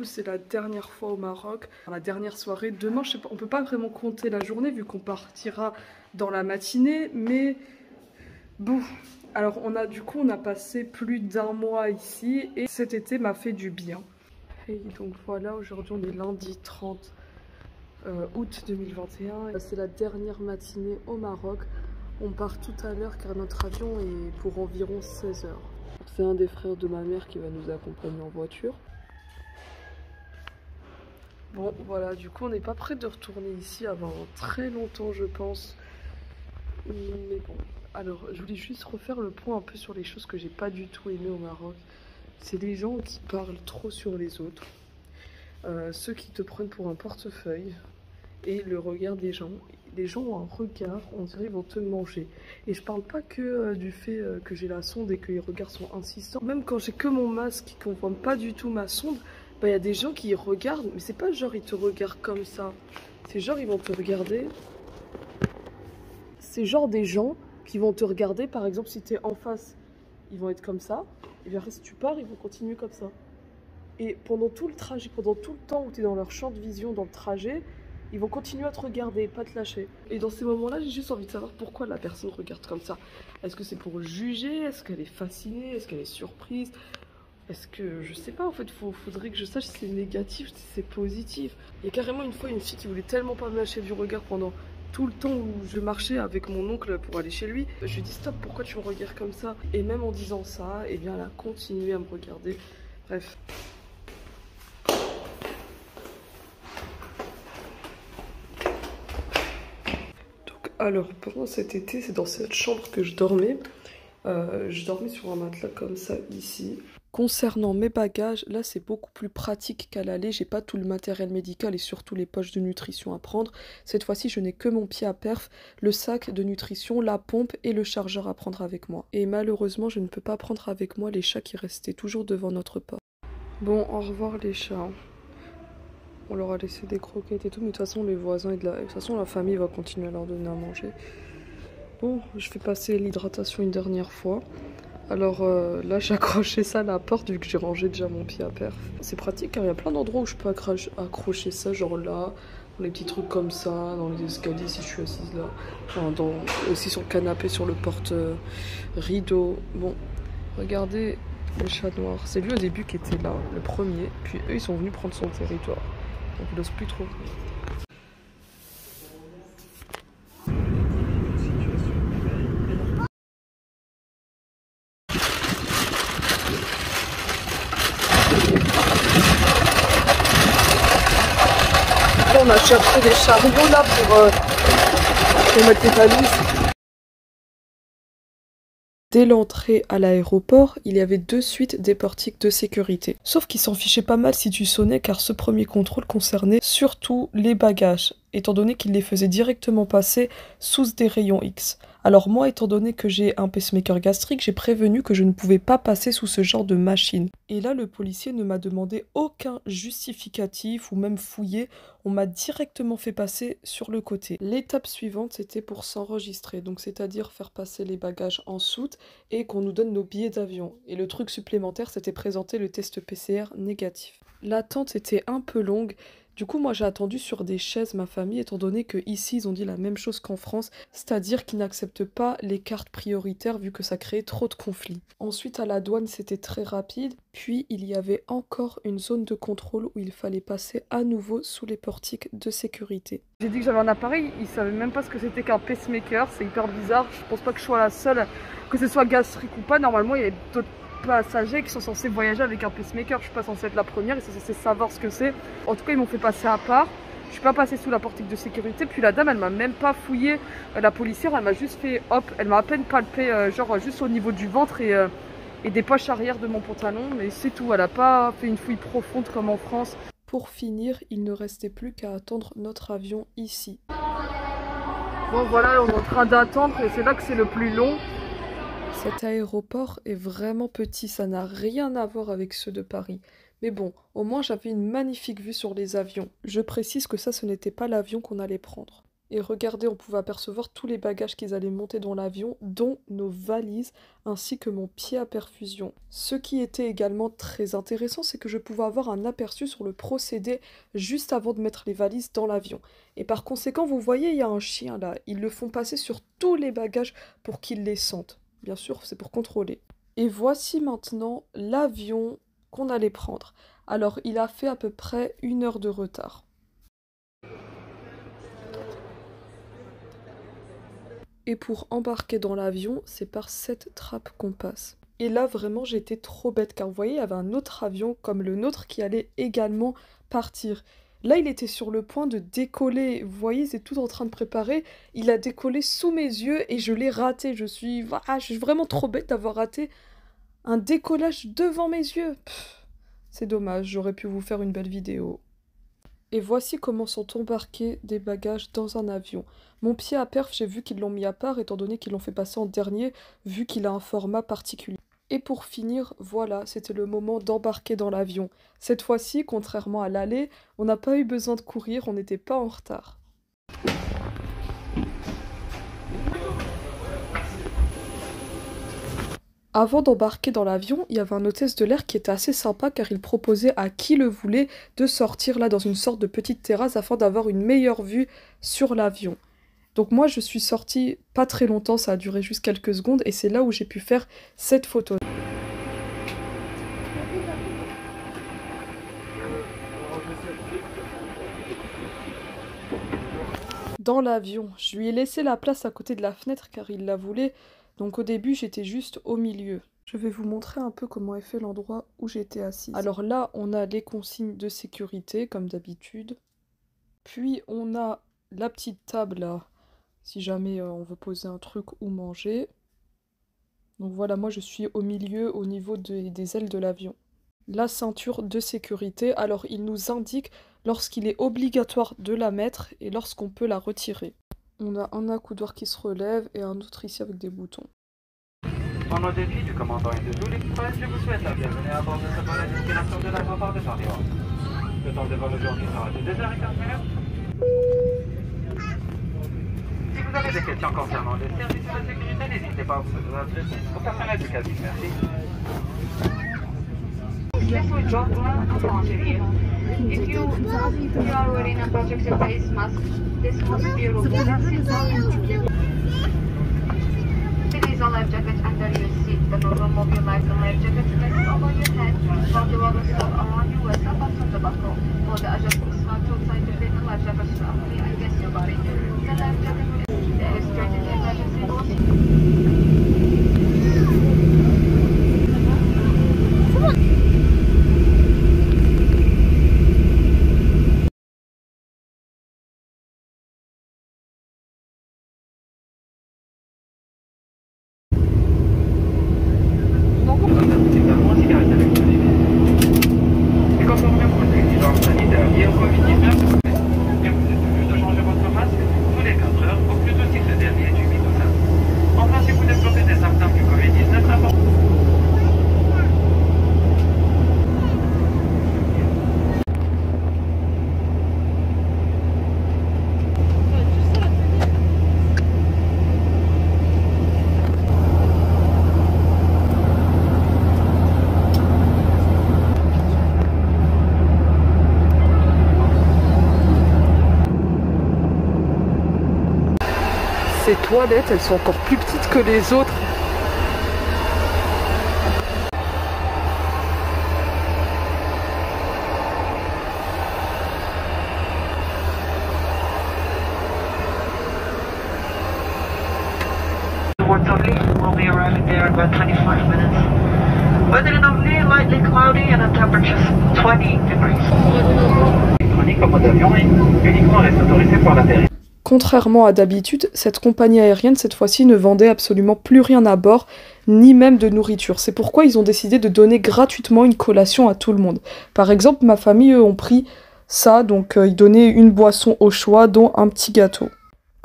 C'est la dernière fois au Maroc, la dernière soirée. Demain, je sais pas, on peut pas vraiment compter la journée vu qu'on partira dans la matinée, mais bon. Alors on a passé plus d'un mois ici et cet été m'a fait du bien. Et donc voilà, aujourd'hui on est lundi 30 août 2021. C'est la dernière matinée au Maroc. On part tout à l'heure car notre avion est pour environ 16 heures. C'est un des frères de ma mère qui va nous accompagner en voiture. Bon, voilà, du coup, on n'est pas prêt de retourner ici avant très longtemps, je pense. Mais bon, alors, je voulais juste refaire le point un peu sur les choses que j'ai pas du tout aimées au Maroc. C'est les gens qui parlent trop sur les autres, ceux qui te prennent pour un portefeuille, et le regard des gens. Les gens ont un regard, on dirait qu'ils vont te manger. Et je parle pas que du fait que j'ai la sonde et que les regards sont insistants. Même quand j'ai que mon masque et qu'on voit pas du tout ma sonde, bah, y a des gens qui regardent, mais c'est pas genre ils te regardent comme ça. C'est genre ils vont te regarder. C'est genre des gens qui vont te regarder, par exemple si t'es en face, ils vont être comme ça. Et bien après si tu pars, ils vont continuer comme ça. Et pendant tout le trajet, pendant tout le temps où tu es dans leur champ de vision, dans le trajet, ils vont continuer à te regarder, pas te lâcher. Et dans ces moments-là, j'ai juste envie de savoir pourquoi la personne regarde comme ça. Est-ce que c'est pour juger? Est-ce qu'elle est fascinée? Est-ce qu'elle est surprise? Est-ce que, je sais pas, en fait, faudrait que je sache si c'est négatif, si c'est positif. Il y a carrément une fois une fille qui voulait tellement pas me lâcher du regard pendant tout le temps où je marchais avec mon oncle pour aller chez lui. Je lui ai dit stop, pourquoi tu me regardes comme ça? Et même en disant ça, eh bien, elle a continué à me regarder. Bref. Alors, pendant cet été, c'est dans cette chambre que je dormais. Je dormais sur un matelas comme ça, ici. Concernant mes bagages, là, c'est beaucoup plus pratique qu'à l'aller. J'ai pas tout le matériel médical et surtout les poches de nutrition à prendre. Cette fois-ci, je n'ai que mon pied à perf, le sac de nutrition, la pompe et le chargeur à prendre avec moi. Et malheureusement, je ne peux pas prendre avec moi les chats qui restaient toujours devant notre porte. Bon, au revoir les chats. On leur a laissé des croquettes et tout, mais de toute façon, les voisins et de toute façon, la famille va continuer à leur donner à manger. Bon, je vais passer l'hydratation une dernière fois. Alors là, j'ai accroché ça à la porte vu que j'ai rangé déjà mon pied à perf. C'est pratique car il y a plein d'endroits où je peux accrocher ça, genre là, dans les petits trucs comme ça, dans les escaliers si je suis assise là. Enfin, aussi sur le canapé, sur le porte-rideau. Bon, regardez le chat noir. C'est lui au début qui était là, le premier. Puis eux, ils sont venus prendre son territoire. Donc il n'ose plus trop venir. Là, on a cherché des chariots là pour mettre les valises. Dès l'entrée à l'aéroport, il y avait de suite des portiques de sécurité. Sauf qu'ils s'en fichaient pas mal si tu sonnais car ce premier contrôle concernait surtout les bagages, étant donné qu'ils les faisaient directement passer sous des rayons X. Alors moi, étant donné que j'ai un pacemaker gastrique, j'ai prévenu que je ne pouvais pas passer sous ce genre de machine. Et là, le policier ne m'a demandé aucun justificatif ou même fouillé, on m'a directement fait passer sur le côté. L'étape suivante, c'était pour s'enregistrer, donc c'est-à-dire faire passer les bagages en soute et qu'on nous donne nos billets d'avion. Et le truc supplémentaire, c'était présenter le test PCR négatif. L'attente était un peu longue. Du coup, moi, j'ai attendu sur des chaises ma famille, étant donné que ici ils ont dit la même chose qu'en France, c'est-à-dire qu'ils n'acceptent pas les cartes prioritaires vu que ça créait trop de conflits. Ensuite, à la douane, c'était très rapide. Puis, il y avait encore une zone de contrôle où il fallait passer à nouveau sous les portiques de sécurité. J'ai dit que j'avais un appareil, ils savaient même pas ce que c'était qu'un pacemaker, c'est hyper bizarre. Je pense pas que je sois la seule, que ce soit gastrique ou pas. Normalement, il y a d'autres passagers qui sont censés voyager avec un pacemaker. Je suis pas censée être la première, ils sont censés savoir ce que c'est. En tout cas, ils m'ont fait passer à part. Je suis pas passée sous la portique de sécurité. Puis la dame, elle m'a même pas fouillé. La policière, elle m'a juste fait hop. Elle m'a à peine palpé, genre juste au niveau du ventre et des poches arrière de mon pantalon. Mais c'est tout. Elle a pas fait une fouille profonde comme en France. Pour finir, il ne restait plus qu'à attendre notre avion ici. Bon voilà, on est en train d'attendre et c'est là que c'est le plus long. Cet aéroport est vraiment petit, ça n'a rien à voir avec ceux de Paris. Mais bon, au moins j'avais une magnifique vue sur les avions. Je précise que ça, ce n'était pas l'avion qu'on allait prendre. Et regardez, on pouvait apercevoir tous les bagages qu'ils allaient monter dans l'avion, dont nos valises, ainsi que mon pied à perfusion. Ce qui était également très intéressant, c'est que je pouvais avoir un aperçu sur le procédé juste avant de mettre les valises dans l'avion. Et par conséquent, vous voyez, il y a un chien là. Ils le font passer sur tous les bagages pour qu'ils les sentent. Bien sûr, c'est pour contrôler. Et voici maintenant l'avion qu'on allait prendre. Alors, il a fait à peu près 1 heure de retard. Et pour embarquer dans l'avion, c'est par cette trappe qu'on passe. Et là, vraiment, j'étais trop bête, car vous voyez, il y avait un autre avion comme le nôtre qui allait également partir. Là, il était sur le point de décoller. Vous voyez, c'est tout en train de préparer. Il a décollé sous mes yeux et je l'ai raté. Je suis vraiment trop bête d'avoir raté un décollage devant mes yeux. C'est dommage, j'aurais pu vous faire une belle vidéo. Et voici comment sont embarqués des bagages dans un avion. Mon pied à perf, j'ai vu qu'ils l'ont mis à part, étant donné qu'ils l'ont fait passer en dernier, vu qu'il a un format particulier. Et pour finir, voilà, c'était le moment d'embarquer dans l'avion. Cette fois-ci, contrairement à l'aller, on n'a pas eu besoin de courir, on n'était pas en retard. Avant d'embarquer dans l'avion, il y avait un hôtesse de l'air qui était assez sympa car il proposait à qui le voulait de sortir là dans une sorte de petite terrasse afin d'avoir une meilleure vue sur l'avion. Donc moi je suis sortie pas très longtemps, ça a duré juste quelques secondes et c'est là où j'ai pu faire cette photo. Dans l'avion, je lui ai laissé la place à côté de la fenêtre car il la voulait. Donc au début, j'étais juste au milieu. Je vais vous montrer un peu comment est fait l'endroit où j'étais assise. Alors là, on a les consignes de sécurité, comme d'habitude. Puis on a la petite table là, si jamais on veut poser un truc ou manger. Donc voilà, moi je suis au milieu, au niveau des ailes de l'avion. La ceinture de sécurité, alors il nous indique lorsqu'il est obligatoire de la mettre et lorsqu'on peut la retirer. On a un accoudoir qui se relève et un autre ici avec des boutons. Au nom des filles du commandant et de tout l'équipage, je vous souhaite la bienvenue à bord de ce vol à destination de l'aéroport de Paris-Orly. Le temps de vol aujourd'hui sera de 2h15. Si vous avez des questions concernant le service de sécurité, n'hésitez pas à vous adresser au personnel du cabine. Merci. This will drop one upon you. If you are wearing a protective face mask, this must be removed. Please a life jacket under your seat. The door will move your life and life jacket next over your head. While the water still around you with a button the buckle. Hold the adjustable strap to outside the fit the life jacket strongly against your body. The life jacket will straighten the emergency doors. Ces toilettes, elles sont encore plus petites que les autres. Towards Orly, we'll be arriving there in about 25 minutes. Weather in Orly, lightly cloudy and a temperature 20 degrees. L'électronique en mode avion uniquement reste autorisée pour l'atterrissage. Contrairement à d'habitude, cette compagnie aérienne cette fois-ci ne vendait absolument plus rien à bord, ni même de nourriture. C'est pourquoi ils ont décidé de donner gratuitement une collation à tout le monde. Par exemple, ma famille, eux, ont pris ça, donc ils donnaient une boisson au choix, dont un petit gâteau.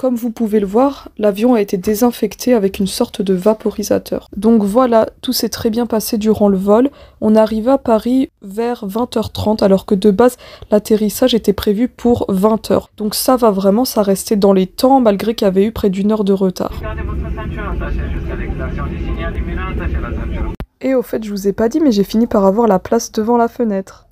Comme vous pouvez le voir, l'avion a été désinfecté avec une sorte de vaporisateur. Donc voilà, tout s'est très bien passé durant le vol. On arriva à Paris vers 20h30 alors que de base l'atterrissage était prévu pour 20h. Donc ça va vraiment, ça restait dans les temps malgré qu'il y avait eu près d'une heure de retard. Et au fait, je vous ai pas dit, mais j'ai fini par avoir la place devant la fenêtre.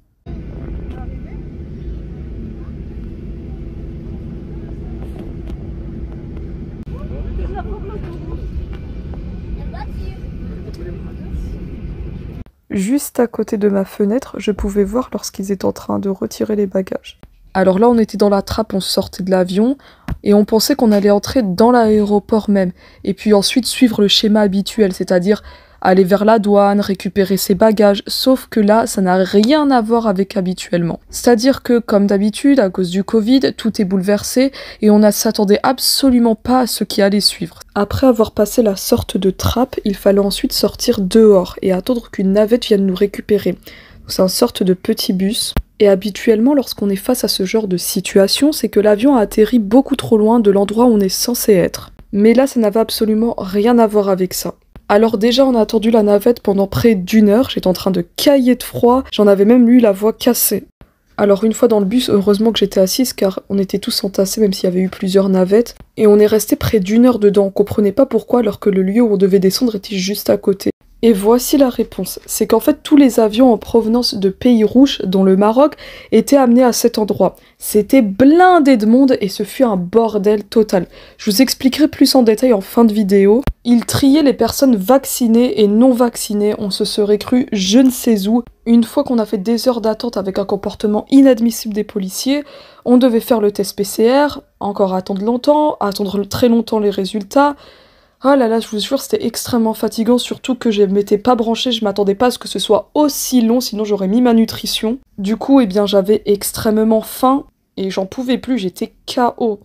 Juste à côté de ma fenêtre, je pouvais voir lorsqu'ils étaient en train de retirer les bagages. Alors là, on était dans la trappe, on sortait de l'avion, et on pensait qu'on allait entrer dans l'aéroport même, et puis ensuite suivre le schéma habituel, c'est-à-dire aller vers la douane, récupérer ses bagages, sauf que là, ça n'a rien à voir avec habituellement. C'est-à-dire que, comme d'habitude, à cause du Covid, tout est bouleversé, et on ne s'attendait absolument pas à ce qui allait suivre. Après avoir passé la sorte de trappe, il fallait ensuite sortir dehors, et attendre qu'une navette vienne nous récupérer. C'est une sorte de petit bus. Et habituellement, lorsqu'on est face à ce genre de situation, c'est que l'avion a atterri beaucoup trop loin de l'endroit où on est censé être. Mais là, ça n'avait absolument rien à voir avec ça. Alors déjà, on a attendu la navette pendant près d'une heure, j'étais en train de cailler de froid, j'en avais même eu la voix cassée. Alors une fois dans le bus, heureusement que j'étais assise car on était tous entassés même s'il y avait eu plusieurs navettes, et on est resté près d'une heure dedans, on comprenait pas pourquoi alors que le lieu où on devait descendre était juste à côté. Et voici la réponse, c'est qu'en fait tous les avions en provenance de pays rouges, dont le Maroc, étaient amenés à cet endroit. C'était blindé de monde et ce fut un bordel total. Je vous expliquerai plus en détail en fin de vidéo. Ils triaient les personnes vaccinées et non vaccinées, on se serait cru je ne sais où. Une fois qu'on a fait des heures d'attente avec un comportement inadmissible des policiers, on devait faire le test PCR, encore attendre longtemps, attendre très longtemps les résultats. Oh là là, je vous jure, c'était extrêmement fatigant, surtout que je m'étais pas branchée, je m'attendais pas à ce que ce soit aussi long, sinon j'aurais mis ma nutrition. Du coup, eh bien, j'avais extrêmement faim et j'en pouvais plus, j'étais KO.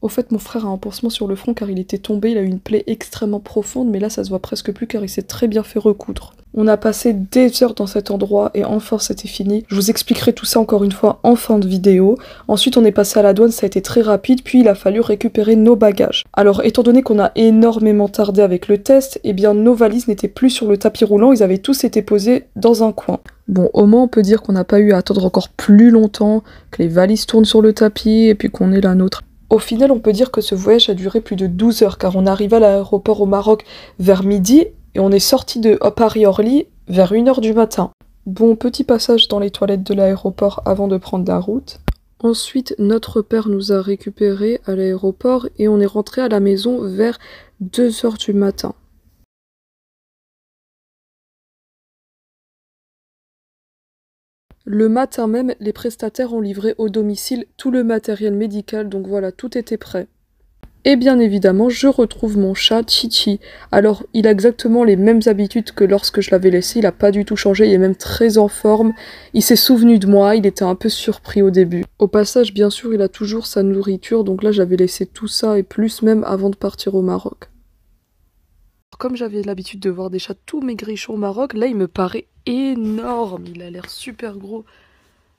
Au fait, mon frère a un pansement sur le front car il était tombé, il a eu une plaie extrêmement profonde, mais là ça se voit presque plus car il s'est très bien fait recoudre. On a passé des heures dans cet endroit et enfin c'était fini. Je vous expliquerai tout ça encore une fois en fin de vidéo. Ensuite on est passé à la douane, ça a été très rapide, puis il a fallu récupérer nos bagages. Alors étant donné qu'on a énormément tardé avec le test, eh bien nos valises n'étaient plus sur le tapis roulant, ils avaient tous été posés dans un coin. Bon, au moins on peut dire qu'on n'a pas eu à attendre encore plus longtemps, que les valises tournent sur le tapis et puis qu'on ait la nôtre. Au final, on peut dire que ce voyage a duré plus de 12 heures car on arriva à l'aéroport au Maroc vers midi et on est sorti de Paris-Orly vers 1h du matin. Bon, petit passage dans les toilettes de l'aéroport avant de prendre la route. Ensuite, notre père nous a récupérés à l'aéroport et on est rentré à la maison vers 2h du matin. Le matin même, les prestataires ont livré au domicile tout le matériel médical, donc voilà, tout était prêt. Et bien évidemment, je retrouve mon chat, Chichi. Alors, il a exactement les mêmes habitudes que lorsque je l'avais laissé, il a pas du tout changé, il est même très en forme. Il s'est souvenu de moi, il était un peu surpris au début. Au passage, bien sûr, il a toujours sa nourriture, donc là j'avais laissé tout ça et plus même avant de partir au Maroc. Comme j'avais l'habitude de voir des chats tout maigrichons au Maroc, là il me paraît énorme, il a l'air super gros.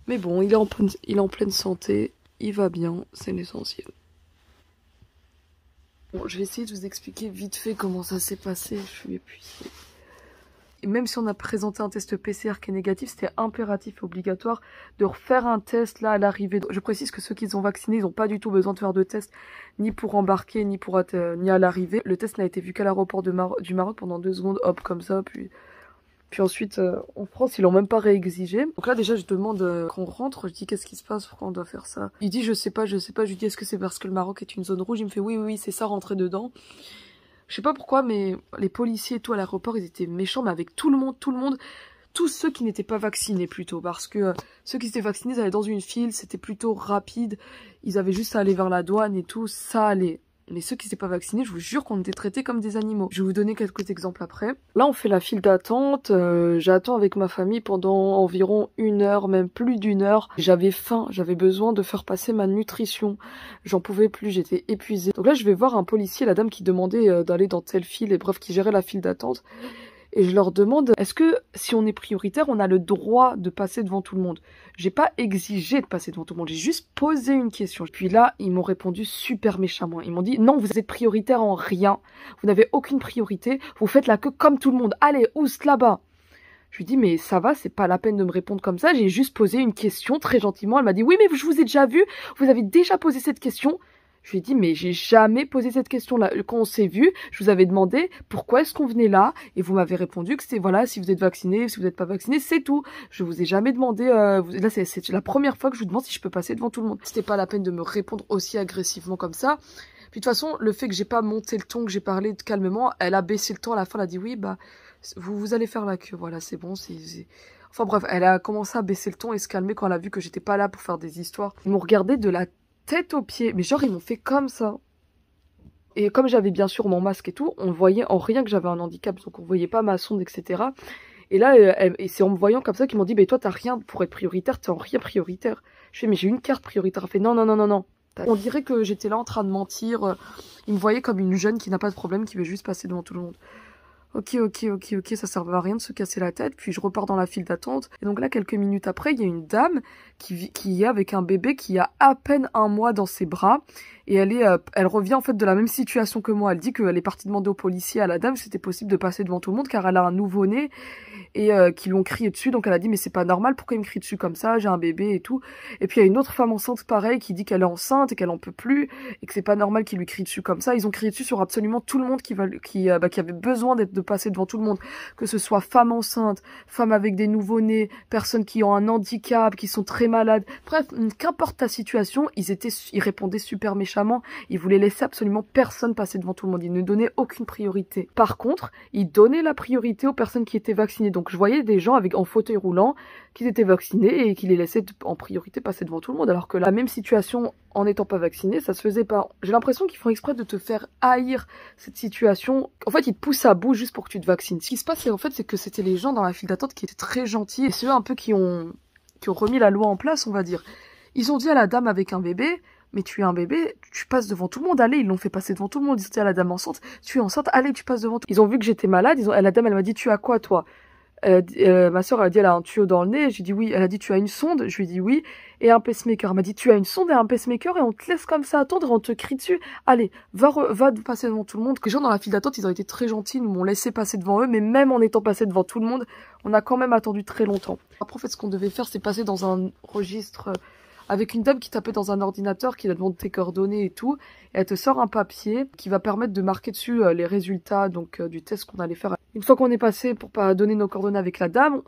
Mais bon, il est en pleine santé, il va bien, c'est l'essentiel. Bon, je vais essayer de vous expliquer vite fait comment ça s'est passé, je suis épuisée. Et même si on a présenté un test PCR qui est négatif, c'était impératif et obligatoire de refaire un test là à l'arrivée. Je précise que ceux qui sont vaccinés, ils n'ont pas du tout besoin de faire de test, ni pour embarquer, ni à l'arrivée. Le test n'a été vu qu'à l'aéroport du Maroc pendant 2 secondes, hop, comme ça, puis ensuite, en France, ils l'ont même pas réexigé. Donc là, déjà, je demande qu'on rentre, je dis qu'est-ce qui se passe, pourquoi on doit faire ça. Il dit je sais pas, je lui dis est-ce que c'est parce que le Maroc est une zone rouge, il me fait oui, c'est ça, rentrer dedans. Je sais pas pourquoi, mais les policiers et tout à l'aéroport, ils étaient méchants, mais avec tout le monde, tous ceux qui n'étaient pas vaccinés plutôt, parce que ceux qui étaient vaccinés, ils allaient dans une file, c'était plutôt rapide, ils avaient juste à aller vers la douane et tout, ça allait. Mais ceux qui n'étaient pas vaccinés, je vous jure qu'on était traités comme des animaux. Je vais vous donner quelques exemples après. Là, on fait la file d'attente. J'attends avec ma famille pendant environ 1 heure, même plus d'1 heure. J'avais faim, j'avais besoin de faire passer ma nutrition. J'en pouvais plus, j'étais épuisée. Donc là, je vais voir un policier, la dame qui demandait d'aller dans telle file, et bref, qui gérait la file d'attente. et je leur demande, est-ce que si on est prioritaire, on a le droit de passer devant tout le monde? J'ai pas exigé de passer devant tout le monde, j'ai juste posé une question. Puis là, ils m'ont répondu super méchamment. Ils m'ont dit, non, vous êtes prioritaire en rien, vous n'avez aucune priorité, vous faites la queue comme tout le monde, allez, oust là-bas. Je lui dis, mais ça va, c'est pas la peine de me répondre comme ça, j'ai juste posé une question très gentiment. Elle m'a dit, oui, mais je vous ai déjà vu, vous avez déjà posé cette question. Je lui ai dit, mais j'ai jamais posé cette question-là. Quand on s'est vu, je vous avais demandé pourquoi est-ce qu'on venait là, et vous m'avez répondu que c'était, voilà, si vous êtes vacciné, si vous n'êtes pas vacciné, c'est tout. Je vous ai jamais demandé, là, c'est la première fois que je vous demande si je peux passer devant tout le monde. C'était pas la peine de me répondre aussi agressivement comme ça. Puis de toute façon, le fait que j'ai pas monté le ton, que j'ai parlé calmement, elle a baissé le ton à la fin, elle a dit, oui, bah, vous allez faire la queue, voilà, c'est bon, Enfin bref, elle a commencé à baisser le ton et se calmer quand elle a vu que j'étais pas là pour faire des histoires. Ils m'ont regardé de la tête aux pieds, mais genre ils m'ont fait comme ça. Et comme j'avais bien sûr mon masque et tout, on voyait en rien que j'avais un handicap, donc on voyait pas ma sonde, etc. Et là, c'est en me voyant comme ça qu'ils m'ont dit, mais toi t'as rien pour être prioritaire, t'es en rien prioritaire. Je fais, mais j'ai une carte prioritaire. Elle fait, non, non, non, non, non. On dirait que j'étais là en train de mentir. Ils me voyaient comme une jeune qui n'a pas de problème, qui veut juste passer devant tout le monde. Ok, ça servait à rien de se casser la tête. Puis je repars dans la file d'attente. Et donc là, quelques minutes après, il y a une dame qui est avec un bébé qui a à peine 1 mois dans ses bras. Et elle revient en fait de la même situation que moi. Elle dit qu'elle est partie demander au policier, à la dame, si c'était possible de passer devant tout le monde, car elle a un nouveau-né et qui lui ont crié dessus. Donc elle a dit, mais c'est pas normal, pourquoi il me crie dessus comme ça, j'ai un bébé et tout. Et puis il y a une autre femme enceinte pareil qui dit qu'elle est enceinte et qu'elle en peut plus et que c'est pas normal qu'il lui crie dessus comme ça. Ils ont crié dessus sur absolument tout le monde qui avait besoin de passer devant tout le monde, que ce soit femmes enceintes, femmes avec des nouveau-nés, personnes qui ont un handicap, qui sont très malades. Bref, qu'importe ta situation, ils répondaient super méchamment. Ils voulaient laisser absolument personne passer devant tout le monde. Ils ne donnaient aucune priorité. Par contre, ils donnaient la priorité aux personnes qui étaient vaccinées. Donc je voyais des gens en fauteuil roulant qui étaient vaccinés et qui les laissaient en priorité passer devant tout le monde. Alors que la même situation en n'étant pas vacciné, ça se faisait pas. J'ai l'impression qu'ils font exprès de te faire haïr cette situation. En fait, ils te poussent à bout juste pour que tu te vaccines. Ce qui se passe, c'est que c'était les gens dans la file d'attente qui étaient très gentils et ceux un peu qui ont remis la loi en place, on va dire. Ils ont dit à la dame avec un bébé, mais tu es un bébé, tu passes devant tout le monde, allez, ils l'ont fait passer devant tout le monde. Ils ont dit à la dame enceinte, tu es enceinte, allez, tu passes devant tout le monde. Ils ont vu que j'étais malade, la dame, elle m'a dit, tu as quoi, toi? Ma soeur, elle a dit, elle a un tuyau dans le nez. J'ai dit oui. Elle a dit, tu as une sonde? Je lui ai dit oui. Et un pacemaker. Elle m'a dit, tu as une sonde et un pacemaker et on te laisse comme ça attendre et on te crie dessus. Allez, va passer devant tout le monde. Les gens dans la file d'attente, ils ont été très gentils, ils m'ont laissé passer devant eux, mais même en étant passé devant tout le monde, on a quand même attendu très longtemps. Après, en fait, ce qu'on devait faire, c'est passer dans un registre avec une dame qui tapait dans un ordinateur, qui la demande tes coordonnées et tout, et elle te sort un papier qui va permettre de marquer dessus les résultats donc du test qu'on allait faire. Une fois qu'on est passé pour pas donner nos coordonnées avec la dame,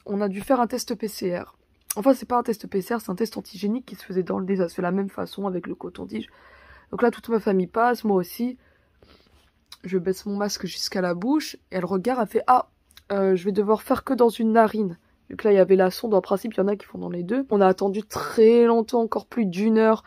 on a dû faire un test PCR. Enfin, c'est pas un test PCR, c'est un test antigénique qui se faisait dans le désert. Ça se fait la même façon avec le coton-tige. Donc là, toute ma famille passe, moi aussi. Je baisse mon masque jusqu'à la bouche, et elle regarde, elle fait « Ah, je vais devoir faire que dans une narine ». Vu que là, il y avait la sonde, en principe, il y en a qui font dans les deux. On a attendu très longtemps, encore plus d'1 heure,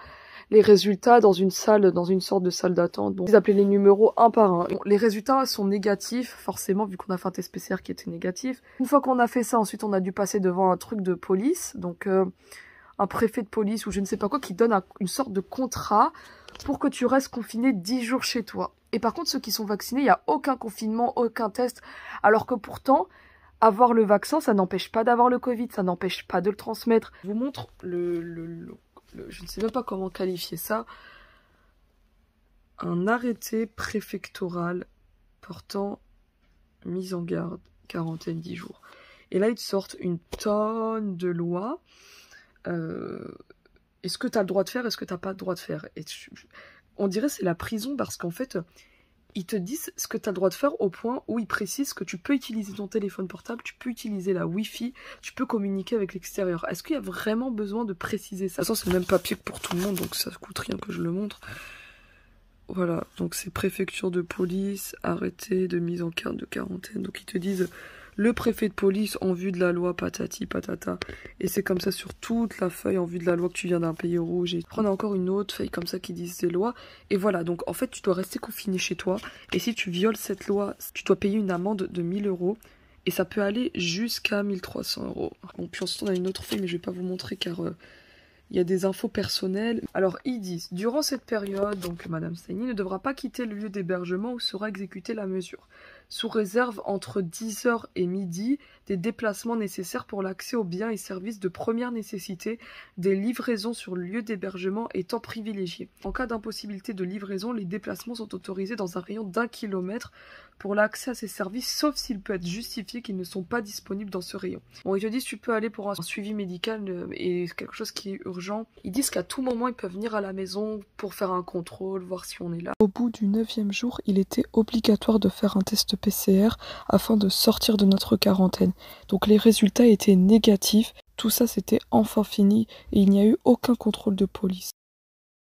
les résultats dans une sorte de salle d'attente. Bon, ils appelaient les numéros un par un. Bon, les résultats sont négatifs, forcément, vu qu'on a fait un test PCR qui était négatif. Une fois qu'on a fait ça, ensuite, on a dû passer devant un truc de police, donc un préfet de police ou je ne sais pas quoi, qui donne une sorte de contrat pour que tu restes confiné 10 jours chez toi. Et par contre, ceux qui sont vaccinés, il n'y a aucun confinement, aucun test, alors que pourtant, avoir le vaccin, ça n'empêche pas d'avoir le Covid, ça n'empêche pas de le transmettre. Je vous montre je ne sais même pas comment qualifier ça, un arrêté préfectoral portant mise en garde, quarantaine 10 jours. Et là, ils te sortent une tonne de lois. Est-ce que tu as le droit de faire, est-ce que tu n'as pas le droit de faire? On dirait c'est la prison parce qu'en fait, ils te disent ce que tu as le droit de faire au point où ils précisent que tu peux utiliser ton téléphone portable, tu peux utiliser la Wi-Fi, tu peux communiquer avec l'extérieur. Est-ce qu'il y a vraiment besoin de préciser ça? De toute façon, c'est le même papier que pour tout le monde, donc ça ne coûte rien que je le montre. Voilà, donc c'est préfecture de police, arrêté de mise en garde de quarantaine. Donc ils te disent le préfet de police en vue de la loi patati patata. Et c'est comme ça sur toute la feuille en vue de la loi que tu viens d'un pays rouge. Et prendre encore une autre feuille comme ça qui dit ces lois. Et voilà, donc en fait tu dois rester confiné chez toi. Et si tu violes cette loi, tu dois payer une amende de 1 000 €. Et ça peut aller jusqu'à 1 300 €. Bon, puis ensuite on a une autre feuille mais je vais pas vous montrer car... il y a des infos personnelles. Alors, ils disent, durant cette période, donc Madame Steini ne devra pas quitter le lieu d'hébergement où sera exécutée la mesure. sous réserve entre 10h et midi des déplacements nécessaires pour l'accès aux biens et services de première nécessité, des livraisons sur le lieu d'hébergement étant privilégiées. En cas d'impossibilité de livraison, les déplacements sont autorisés dans un rayon d'1 km pour l'accès à ces services, sauf s'il peut être justifié qu'ils ne sont pas disponibles dans ce rayon. Bon, ils te disent tu peux aller pour un suivi médical et quelque chose qui est urgent. Ils disent qu'à tout moment, ils peuvent venir à la maison pour faire un contrôle, voir si on est là. Au bout du 9e jour, il était obligatoire de faire un test PCR afin de sortir de notre quarantaine. Donc les résultats étaient négatifs. Tout ça, c'était enfin fini et il n'y a eu aucun contrôle de police.